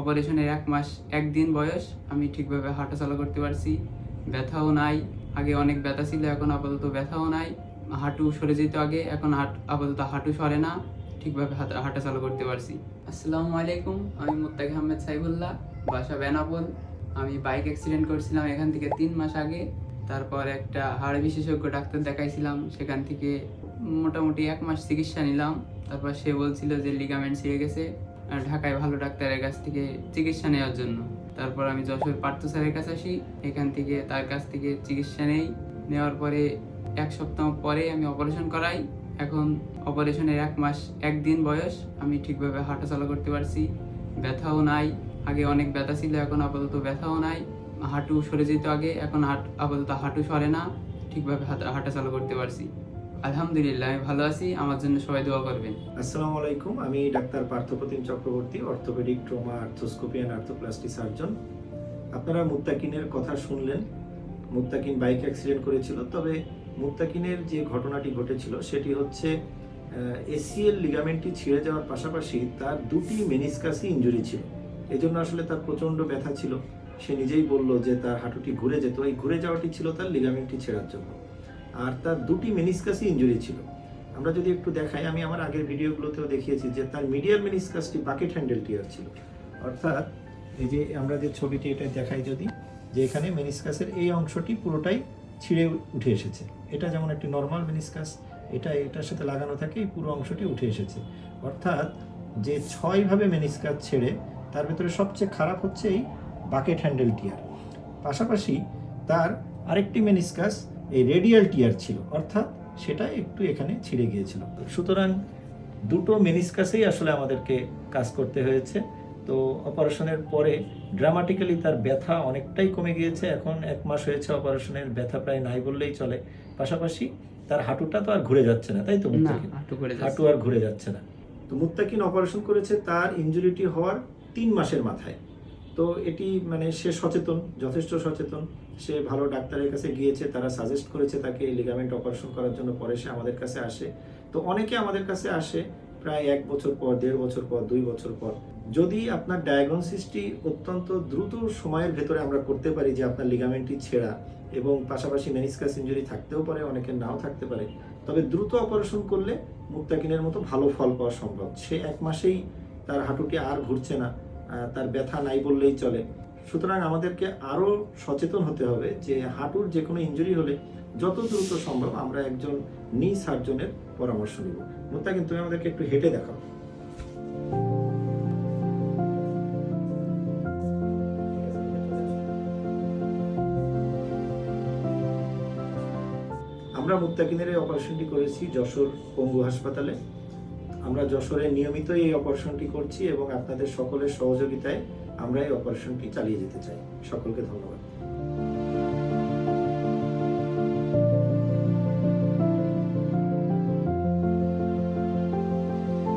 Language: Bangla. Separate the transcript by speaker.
Speaker 1: অপারেশনের 1 মাস 1 দিন বয়স আমি ঠিকভাবে হাঁটাচলা করতে পারছি। ব্যথাও নাই। আগে অনেক ব্যথা ছিল, এখন আপাতত ব্যথাও নাই। হাঁটু সরে যেত আগে, এখন আপাতত হাঁটু সরে না। ঠিকভাবে হাঁটাচলা করতে পারছি। আসসালামু আলাইকুম, আমি মুত্তাকি আহমেদ সাইফুল্লাহ, বাসা বেনাপোল। আমি বাইক অ্যাক্সিডেন্ট করছিলাম এখান থেকে 3 মাস আগে। তারপর একটা হাড় বিশেষজ্ঞ ডাক্তার দেখাইছিলাম, সেখান থেকে মোটামুটি 1 মাস চিকিৎসা নিলাম। তারপর সে বলছিল যে লিগামেন্ট ছিঁড়ে গেছে, ঢাকায় ভালো ডাক্তারের কাছ থেকে চিকিৎসা নেওয়ার জন্য। তারপর আমি যশোর পার্থ স্যারের কাছে আসি, এখান থেকে তার কাছ থেকে চিকিৎসা নেওয়ার পরে 1 সপ্তাহ পরে আমি অপারেশন করাই। এখন অপারেশনের 1 মাস 1 দিন বয়স আমি ঠিকভাবে হাঁটাচলা করতে পারছি। ব্যথাও নাই। আগে অনেক ব্যথা ছিল, এখন আপাতত ব্যথাও নাই। হাঁটু সরে যেত আগে, এখন আপাতত হাঁটু সরে না। ঠিকভাবে হাঁটাচলা করতে পারছি। আলহামদুলিল্লাহ, আমি ভালো আছি। আমার জন্য সবাই দোয়া করবেন।
Speaker 2: আসসালামু আলাইকুম, আমি doctor Parthapratim Chakraborty, orthopaedic trauma, arthroscopy and arthroplasty surgeon. আপনারা মুত্তাকিনের কথা শুনলেন। মুত্তাকিন বাইক অ্যাক্সিডেন্ট করেছিল, তবে মুত্তাকিনের যে ঘটনাটি ঘটেছিল সেটি হচ্ছে এসিএল লিগামেন্টটি ছিঁড়ে যাওয়ার পাশাপাশি তার 2টি মেনিসকাসই ইনজুরি ছিল। এজন্য আসলে তার প্রচণ্ড ব্যথা ছিল। সে নিজেই বলল যে তার হাঁটুটি ঘুরে যেত, এই ঘুরে যাওয়াটি ছিল তার লিগামেন্টটি ছেঁড়ার জন্য। আর তার 2টি মেনিসকাসই ইনজুরি ছিল। আমরা যদি একটু দেখাই, আমি আমার আগের ভিডিওগুলোতেও দেখিয়েছি যে তার মিডিয়াল মেনিসকাসটি বাকেট হ্যান্ডেল টিয়ার ছিল। অর্থাৎ এই যে আমরা যে ছবিটি এটা দেখাই, যদি যে এখানে মেনিসকাসের এই অংশটি পুরোটাই ছিঁড়ে উঠে এসেছে। এটা যেমন একটি নর্মাল মেনিসকাস, এটার সাথে লাগানো থাকে, এই পুরো অংশটি উঠে এসেছে। অর্থাৎ যে 6ভাবে মেনিসকাস ছেড়ে তার ভেতরে সবচেয়ে খারাপ হচ্ছে এই বাকেট হ্যান্ডেল টিয়ার। পাশাপাশি তার আরেকটি মেনিসকাস এই রেডিয়াল টিয়ার ছিল, অর্থাৎ সেটা একটু এখানে ছিঁড়ে গিয়েছিল। সুতরাং 2টো মেনিসকাসেই আসলে আমাদেরকে কাজ করতে হয়েছে। তো অপারেশনের পরে ড্রামাটিক্যালি তার ব্যথা অনেকটাই কমে গিয়েছে। এখন 1 মাস হয়েছে অপারেশনের, ব্যথা প্রায় নাই বললেই চলে। পাশাপাশি তার হাঁটুটা তো আর ঘুরে যাচ্ছে না, তাই তো? হাঁটু আর ঘুরে যাচ্ছে না। তো মুত্তাকিন অপারেশন করেছে তার ইনজুরিটি হওয়ার 3 মাসের মাথায়। তো এটি মানে সে সচেতন, যথেষ্ট সচেতন। সে ভালো ডাক্তারের কাছে গিয়েছে, তারা সাজেস্ট করেছে তাকে লিগামেন্ট অপারেশন করার জন্য। পরে সে আমাদের কাছে আসে। তো অনেকে আমাদের কাছে আসে প্রায় 1 বছর পর, 1.5 বছর পর, 2 বছর পর। যদি আপনার ডায়াগনোসিসটি অত্যন্ত দ্রুত সময়ের ভেতরে আমরা করতে পারি যে আপনার লিগামেন্টটি ছেঁড়া এবং পাশাপাশি মেনিসকাস ইনজুরি থাকতেও পারে, অনেকের নাও থাকতে পারে, তবে দ্রুত অপারেশন করলে মুত্তাকিনের মতো ভালো ফল পাওয়া সম্ভব। সে 1 মাসেই তার হাঁটুটি আর ঘুরছে না, তার ব্যথা নাই বললেই চলে। সুতরাং আমাদেরকে আরও সচেতন হতে হবে যে হাঁটুর যে কোনো ইনজুরি হলে যত দ্রুত সম্ভব আমরা একজন নি সার্জনের পরামর্শ নিব। মুত্তাকিন, তুমি আমাদেরকে একটু হেঁটে দেখাও। আমরা মুত্তাকিনের এই অপারেশনটি করেছি যশোর পঙ্গু হাসপাতালে। আমরা যশোরে নিয়মিত এই অপারেশনটি করছি এবং আপনাদের সকলের সহযোগিতায় আমরা এই অপারেশনটি চালিয়ে যেতে চাই। সকলকে ধন্যবাদ।